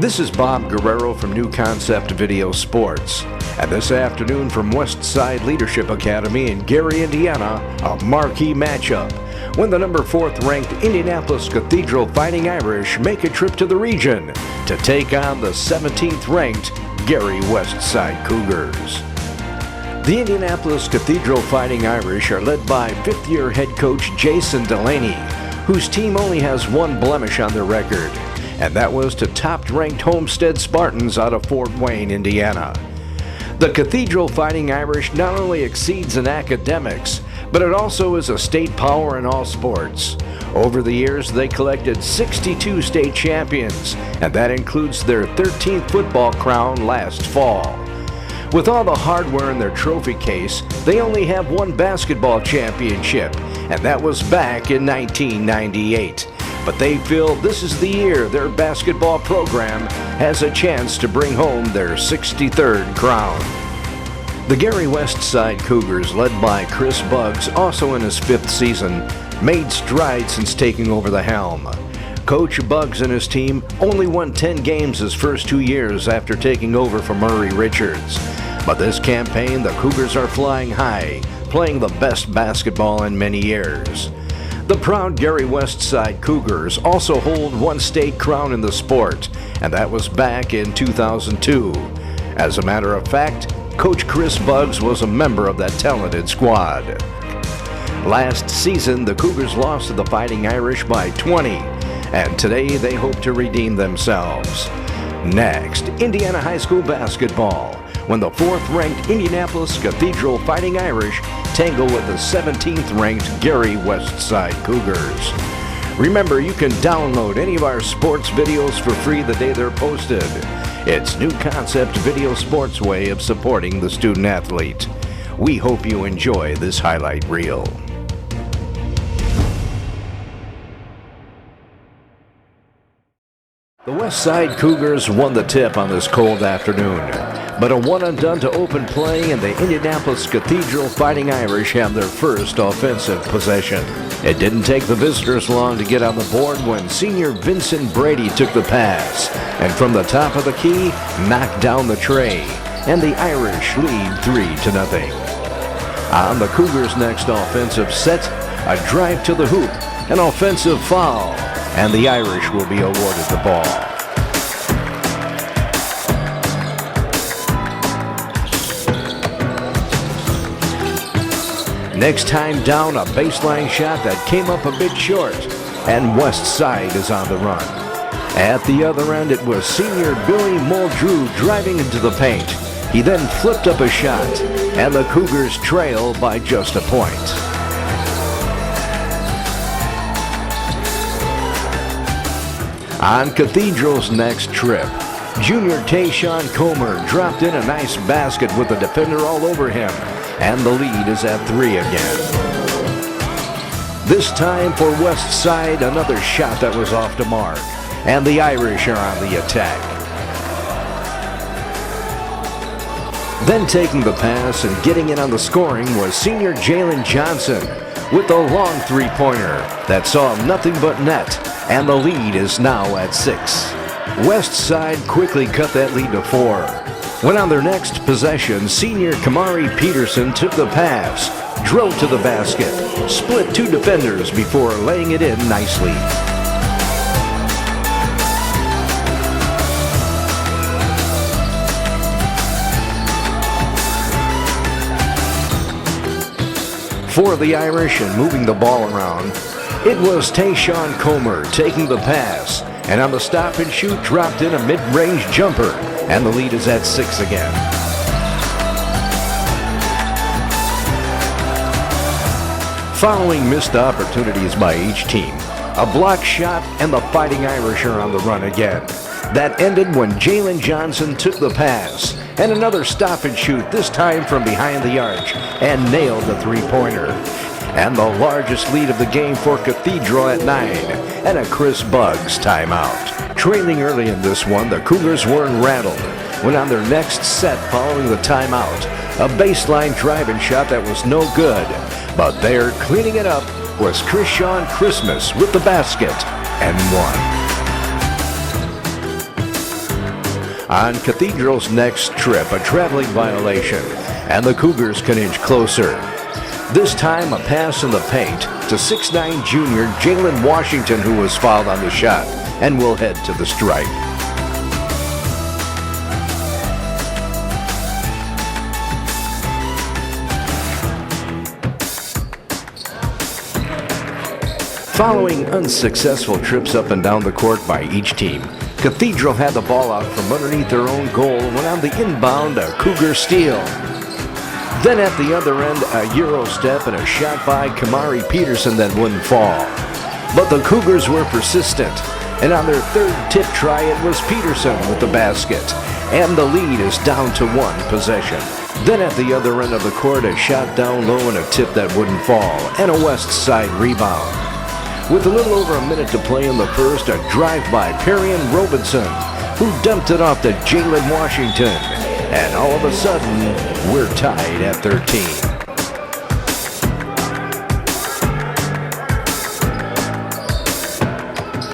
This is Bob Guerrero from New Concept Video Sports. And this afternoon from Westside Leadership Academy in Gary, Indiana, a marquee matchup when the number 4th ranked Indianapolis Cathedral Fighting Irish make a trip to the region to take on the 17th ranked Gary Westside Cougars. The Indianapolis Cathedral Fighting Irish are led by 5th-year head coach Jason Delaney, whose team only has one blemish on their record, and that was to top-ranked Homestead Spartans out of Fort Wayne, Indiana. The Cathedral Fighting Irish not only exceeds in academics, but it also is a state power in all sports. Over the years, they collected 62 state champions, and that includes their 13th football crown last fall. With all the hardware in their trophy case, they only have one basketball championship, and that was back in 1998. But they feel this is the year their basketball program has a chance to bring home their 63rd crown. The Gary Westside Cougars, led by Chris Buggs, also in his 5th season, made strides since taking over the helm. Coach Buggs and his team only won 10 games his first 2 years after taking over from Murray Richards. But this campaign, the Cougars are flying high, playing the best basketball in many years. The proud Gary Westside Cougars also hold one state crown in the sport, and that was back in 2002. As a matter of fact, Coach Chris Buggs was a member of that talented squad. Last season, the Cougars lost to the Fighting Irish by 20, and today they hope to redeem themselves. Next, Indiana High School basketball, when the 4th-ranked Indianapolis Cathedral Fighting Irish tangle with the 17th-ranked Gary Westside Cougars. Remember, you can download any of our sports videos for free the day they're posted. It's New Concept Video Sports' way of supporting the student-athlete. We hope you enjoy this highlight reel. The Westside Cougars won the tip on this cold afternoon, but a one-and-done to open play, and the Indianapolis Cathedral Fighting Irish have their first offensive possession. It didn't take the visitors long to get on the board when senior Vincent Brady took the pass, and from the top of the key, knocked down the tray, and the Irish lead 3-0. On the Cougars' next offensive set, a drive to the hoop, an offensive foul, and the Irish will be awarded the ball. Next time down, a baseline shot that came up a bit short, and Westside is on the run. At the other end, it was senior Billy Muldrew driving into the paint. He then flipped up a shot, and the Cougars trail by just a point. On Cathedral's next trip, junior Tayshawn Comer dropped in a nice basket with the defender all over him, and the lead is at 3 again. This time for Westside, another shot that was off the mark, and the Irish are on the attack. Then taking the pass and getting in on the scoring was senior Jalen Johnson with a long three-pointer that saw nothing but net, and the lead is now at 6. Westside quickly cut that lead to 4. When on their next possession, senior Kamari Peterson took the pass, drove to the basket, split 2 defenders before laying it in nicely. For the Irish and moving the ball around, it was Tayshawn Comer taking the pass, and on the stop and shoot dropped in a mid-range jumper, and the lead is at 6 again. Following missed opportunities by each team, a block shot, and the Fighting Irish are on the run again. That ended when Jalen Johnson took the pass, and another stop and shoot, this time from behind the arch, and nailed the three-pointer. And the largest lead of the game for Cathedral at 9, and a Chris Buggs timeout. Trailing early in this one, the Cougars weren't rattled when on their next set following the timeout, a baseline driving shot that was no good. But there, cleaning it up, was Krishawn Christmas with the basket and one. On Cathedral's next trip, a traveling violation, and the Cougars can inch closer. This time, a pass in the paint to 6'9" junior Jalen Washington, who was fouled on the shot and will head to the stripe. Following unsuccessful trips up and down the court by each team, Cathedral had the ball out from underneath their own goal when on the inbound a Cougar steal. Then at the other end, a Euro step and a shot by Kamari Peterson that wouldn't fall. But the Cougars were persistent, and on their third tip try it was Peterson with the basket, and the lead is down to one possession. Then at the other end of the court, a shot down low and a tip that wouldn't fall, and a West Side rebound. With a little over a minute to play in the first, a drive by Perry and Robinson, who dumped it off to Jalen Washington. And all of a sudden, we're tied at 13.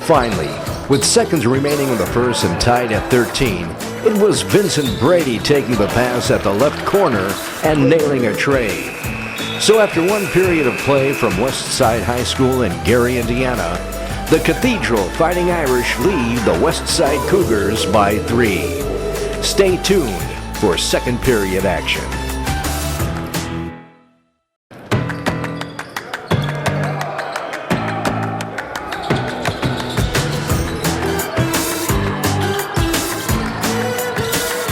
Finally, with seconds remaining in the first and tied at 13, it was Vincent Brady taking the pass at the left corner and nailing a tray. So after one period of play from West Side High School in Gary, Indiana, the Cathedral Fighting Irish lead the West Side Cougars by 3. Stay tuned for second period action.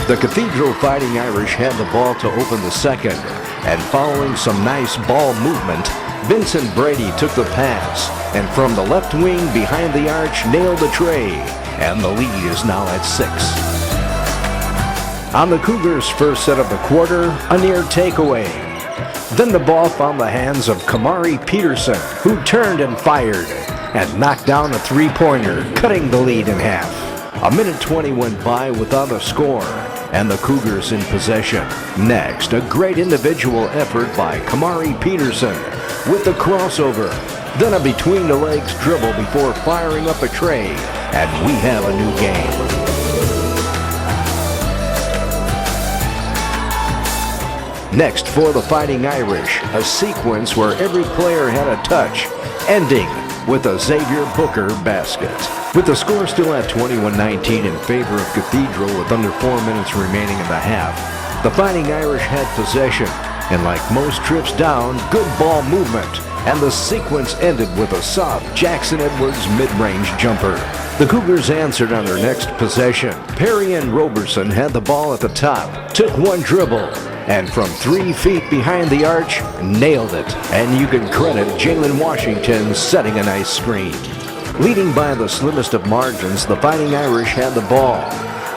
The Cathedral Fighting Irish had the ball to open the second, and following some nice ball movement, Vincent Brady took the pass, and from the left wing behind the arch nailed the tray, and the lead is now at 6. On the Cougars' first set of the quarter, a near takeaway. Then the ball found the hands of Kamari Peterson, who turned and fired, and knocked down a three-pointer, cutting the lead in half. A minute 20 went by without a score, and the Cougars in possession. Next, a great individual effort by Kamari Peterson with the crossover. Then a between-the-legs dribble before firing up a tray, and we have a new game. Next for the Fighting Irish, a sequence where every player had a touch, ending with a Xavier Booker basket. With the score still at 21-19 in favor of Cathedral with under 4 minutes remaining in the half, the Fighting Irish had possession, and like most trips down, good ball movement, and the sequence ended with a soft Jackson Edwards mid-range jumper. The Cougars answered on their next possession. Perry and Roberson had the ball at the top, took one dribble, and from 3 feet behind the arch, nailed it. And you can credit Jalen Washington setting a nice screen. Leading by the slimmest of margins, the Fighting Irish had the ball.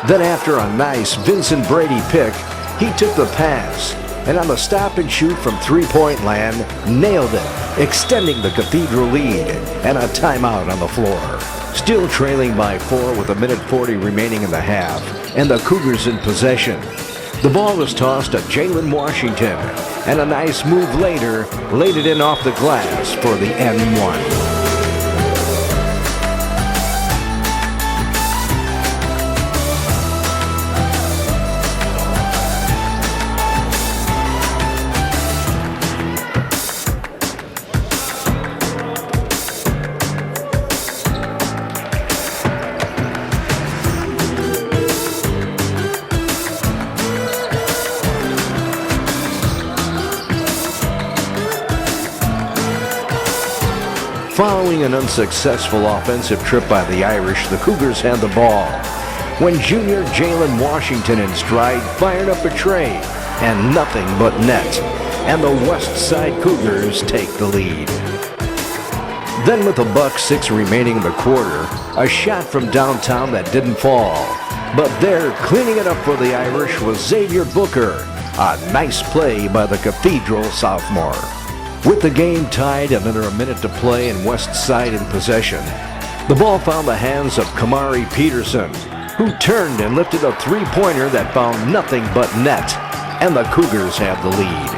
Then after a nice Vincent Brady pick, he took the pass, and on the stop and shoot from three-point land, nailed it, extending the Cathedral lead, and a timeout on the floor. Still trailing by 4 with a minute 40 remaining in the half, and the Cougars in possession. The ball was tossed to Jalen Washington, and a nice move later laid it in off the glass for the N1. Following an unsuccessful offensive trip by the Irish, the Cougars had the ball, when junior Jalen Washington in stride fired up a tray, and nothing but net, and the West Side Cougars take the lead. Then with $1:06 remaining in the quarter, a shot from downtown that didn't fall, but there cleaning it up for the Irish was Xavier Booker, a nice play by the Cathedral sophomore. With the game tied and under a minute to play and West Side in possession, the ball found the hands of Kamari Peterson, who turned and lifted a three-pointer that found nothing but net, and the Cougars have the lead.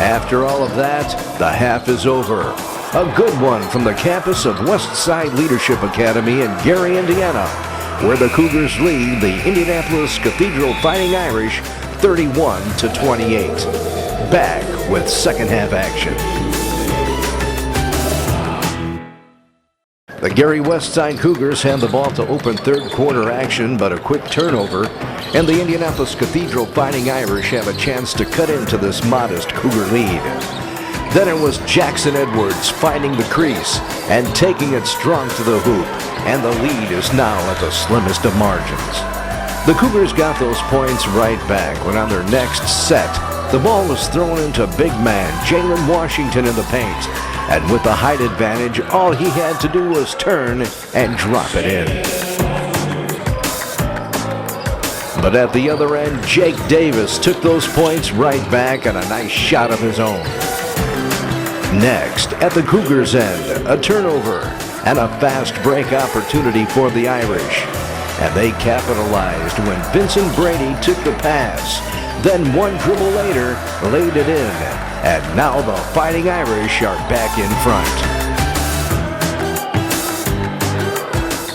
After all of that, the half is over. A good one from the campus of Westside Leadership Academy in Gary, Indiana, where the Cougars lead the Indianapolis Cathedral Fighting Irish 31-28. Back with second half action. The Gary Westside Cougars have the ball to open third quarter action, but a quick turnover, and the Indianapolis Cathedral Fighting Irish have a chance to cut into this modest Cougar lead. Then it was Jackson Edwards finding the crease and taking it strong to the hoop, and the lead is now at the slimmest of margins. The Cougars got those points right back when on their next set, the ball was thrown into big man Jalen Washington in the paint, and with the height advantage, all he had to do was turn and drop it in. But at the other end, Jake Davis took those points right back on a nice shot of his own. Next, at the Cougars' end, a turnover and a fast break opportunity for the Irish. And they capitalized when Vincent Brady took the pass. Then one dribble later, laid it in. And now the Fighting Irish are back in front.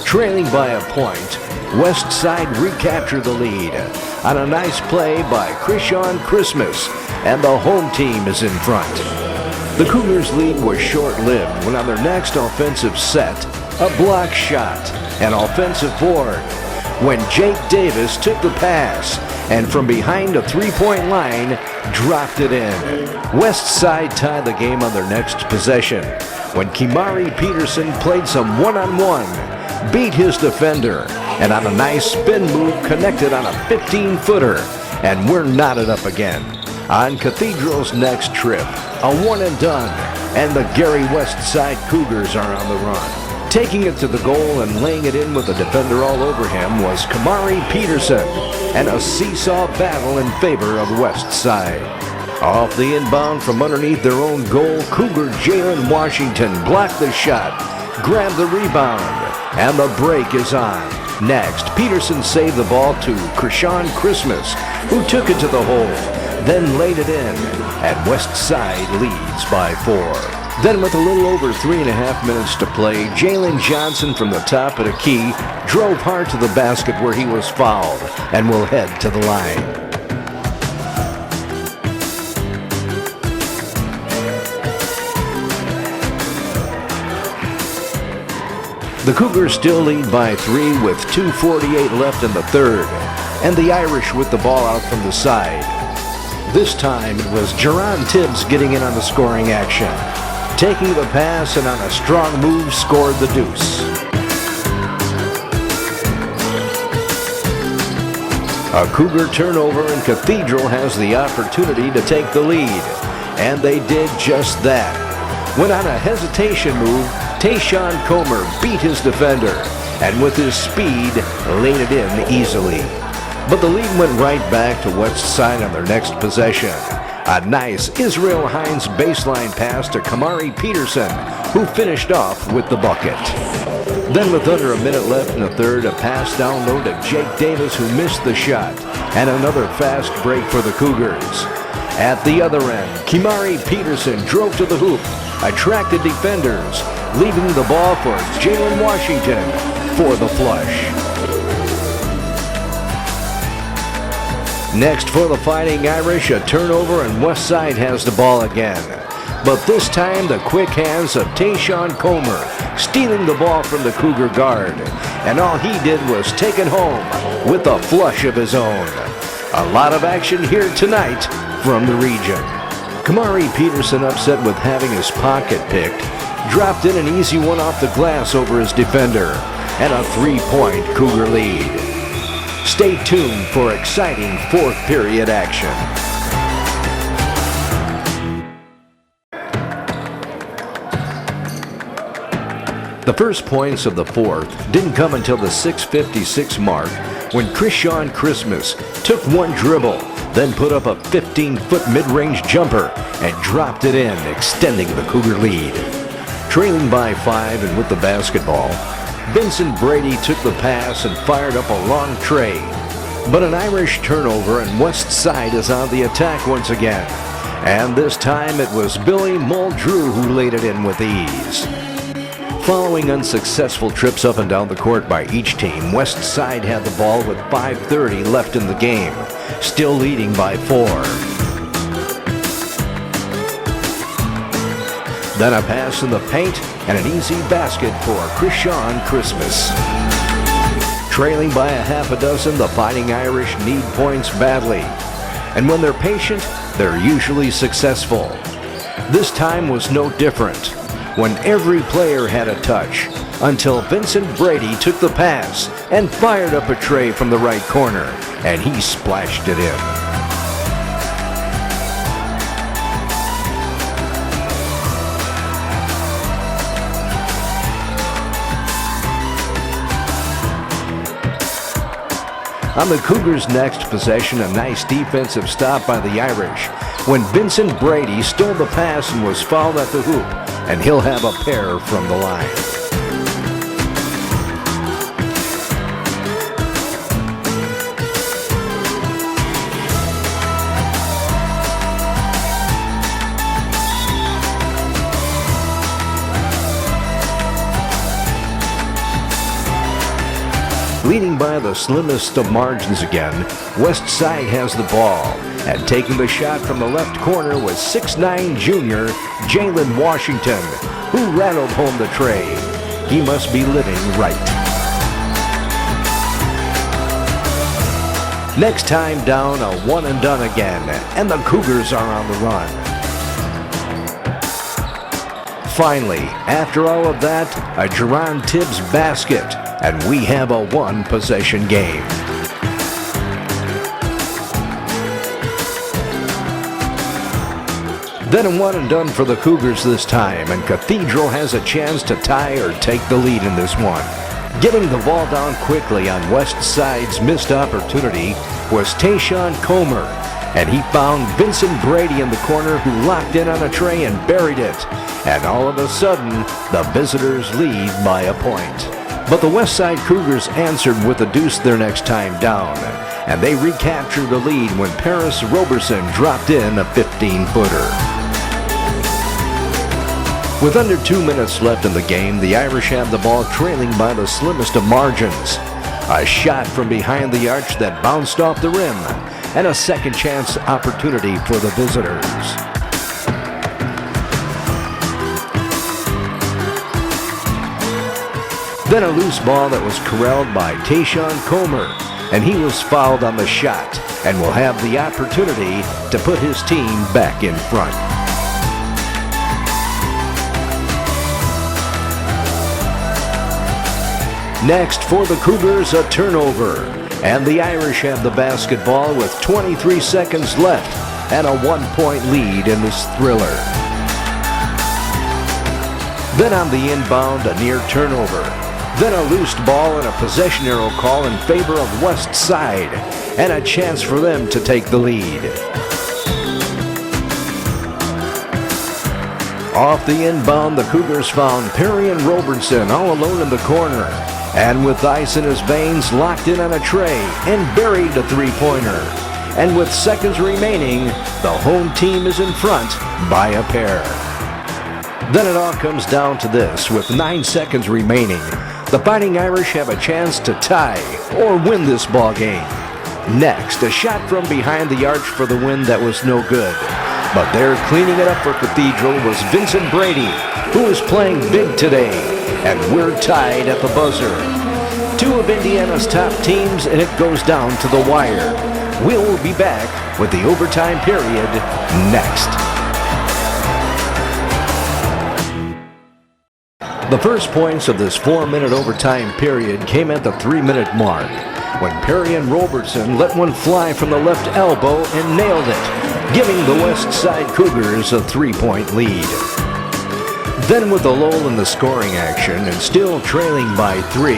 Trailing by a point, Westside recaptured the lead on a nice play by Krishan Christmas, and the home team is in front. The Cougars' lead was short-lived when on their next offensive set, a block shot, an offensive board, when Jake Davis took the pass and from behind a three-point line, dropped it in. Westside tied the game on their next possession when Kimari Peterson played some one-on-one, beat his defender, and on a nice spin move connected on a 15-footer, and we're knotted up again. On Cathedral's next trip, a one-and-done, and the Gary Westside Cougars are on the run. Taking it to the goal and laying it in with the defender all over him was Kimari Peterson, and a seesaw battle in favor of Westside. Off the inbound from underneath their own goal, Cougar Jalen Washington blocked the shot, grabbed the rebound, and the break is on. Next, Peterson saved the ball to Krishan Christmas, who took it to the hole, then laid it in, and Westside leads by 4. Then with a little over 3.5 minutes to play, Jalen Johnson from the top of the key drove hard to the basket where he was fouled and will head to the line. The Cougars still lead by 3 with 2:48 left in the third, and the Irish with the ball out from the side. This time it was Jerron Tibbs getting in on the scoring action. Taking the pass and on a strong move scored the deuce. A Cougar turnover and Cathedral has the opportunity to take the lead. And they did just that. When on a hesitation move, Tayshawn Comer beat his defender and with his speed laid it in easily. But the lead went right back to Westside on their next possession. A nice Israel Hines baseline pass to Kimari Peterson, who finished off with the bucket. Then with under a minute left in the third, a pass down low to Jake Davis, who missed the shot, and another fast break for the Cougars. At the other end, Kimari Peterson drove to the hoop, attracted defenders, leaving the ball for Jalen Washington for the flush. Next for the Fighting Irish, a turnover, and Westside has the ball again. But this time, the quick hands of Tayshawn Comer, stealing the ball from the Cougar guard. And all he did was take it home with a flush of his own. A lot of action here tonight from the region. Kimari Peterson, upset with having his pocket picked, dropped in an easy one off the glass over his defender, and a 3-point Cougar lead. Stay tuned for exciting fourth period action. The first points of the fourth didn't come until the 6:56 mark when Krishan Christmas took one dribble, then put up a 15-foot mid-range jumper and dropped it in, extending the Cougar lead. Trailing by 5 and with the basketball, Vincent Brady took the pass and fired up a long tray. But an Irish turnover and Westside is on the attack once again. And this time it was Billy Muldrew who laid it in with ease. Following unsuccessful trips up and down the court by each team, West Side had the ball with 5:30 left in the game, still leading by 4. Then a pass in the paint and an easy basket for Krishan Christmas. Trailing by a half a dozen, the Fighting Irish need points badly. And when they're patient, they're usually successful. This time was no different, when every player had a touch, until Vincent Brady took the pass and fired up a tray from the right corner, and he splashed it in. On the Cougars' next possession, a nice defensive stop by the Irish when Vincent Brady stole the pass and was fouled at the hoop, and he'll have a pair from the line. Leading by the slimmest of margins again, West Side has the ball, and taking the shot from the left corner was 6'9" junior Jalen Washington, who rattled home the tray. He must be living right. Next time down, a one and done again, and the Cougars are on the run. Finally, after all of that, a Jerron Tibbs basket, and we have a one-possession game. Then a one and done for the Cougars this time, and Cathedral has a chance to tie or take the lead in this one. Getting the ball down quickly on West Side's missed opportunity was Tayshawn Comer, and he found Vincent Brady in the corner, who locked in on a tray and buried it. And all of a sudden, the visitors lead by a point. But the West Side Cougars answered with a deuce their next time down, and they recaptured the lead when Paris Roberson dropped in a 15-footer. With under 2 minutes left in the game, the Irish have the ball trailing by the slimmest of margins. A shot from behind the arch that bounced off the rim, and a second chance opportunity for the visitors. Then a loose ball that was corralled by Tayshawn Comer, and he was fouled on the shot and will have the opportunity to put his team back in front. Next for the Cougars, a turnover, and the Irish have the basketball with 23 seconds left and a 1-point lead in this thriller. Then on the inbound, a near turnover. Then a loose ball and a possession arrow call in favor of West Side, and a chance for them to take the lead. Off the inbound, the Cougars found Perrion Robertson all alone in the corner, and with ice in his veins, locked in on a tray and buried a three-pointer. And with seconds remaining, the home team is in front by a pair. Then it all comes down to this. With 9 seconds remaining, the Fighting Irish have a chance to tie or win this ball game. Next, a shot from behind the arch for the win that was no good. But there cleaning it up for Cathedral was Vincent Brady, who is playing big today. And we're tied at the buzzer. Two of Indiana's top teams, and it goes down to the wire. We'll be back with the overtime period next. The first points of this 4-minute overtime period came at the 3-minute mark, when Perrion Robertson let one fly from the left elbow and nailed it, giving the West Side Cougars a 3-point lead. Then with a lull in the scoring action and still trailing by 3,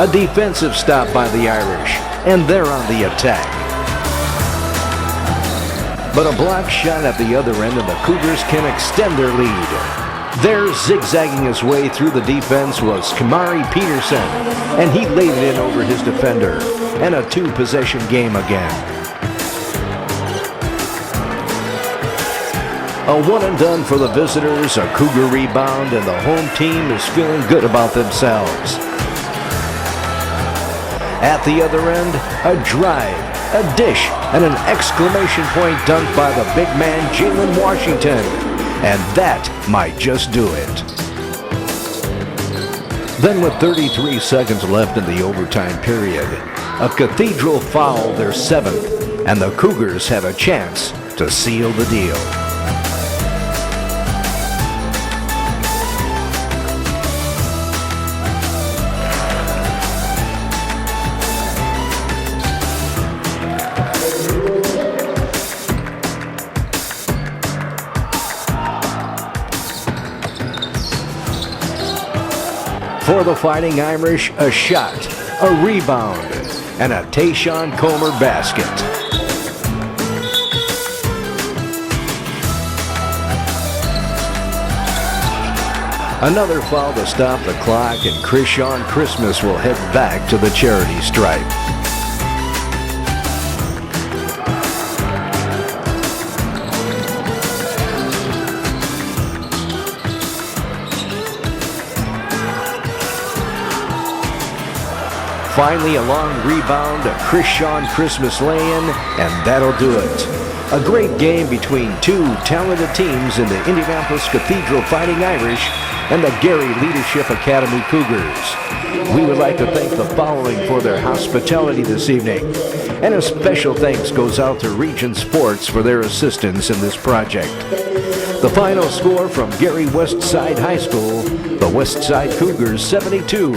a defensive stop by the Irish, and they're on the attack. But a block shot at the other end, and the Cougars can extend their lead. There, zigzagging his way through the defense, was Kamari Peterson, and he laid it in over his defender, and a 2-possession game again. A one and done for the visitors, a Cougar rebound, and the home team is feeling good about themselves. At the other end, a drive, a dish, and an exclamation point dunked by the big man Jalen Washington. And that might just do it. Then with 33 seconds left in the overtime period, a Cathedral fouled their seventh, and the Cougars have a chance to seal the deal. For the Fighting Irish, a shot, a rebound, and a Tayshawn Comer basket. Another foul to stop the clock, and Krishawn Christmas will head back to the charity stripe. Finally, a long rebound, a Krishawn Christmas lay-in, and that'll do it. A great game between two talented teams in the Indianapolis Cathedral Fighting Irish and the Gary Leadership Academy Cougars. We would like to thank the following for their hospitality this evening. And a special thanks goes out to Region Sports for their assistance in this project. The final score from Gary Westside High School, the Westside Cougars 72.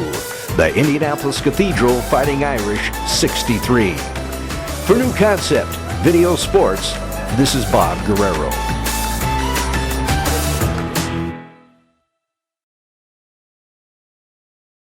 The Indianapolis Cathedral Fighting Irish 63. For New Concept Video Sports, this is Bob Guerrero.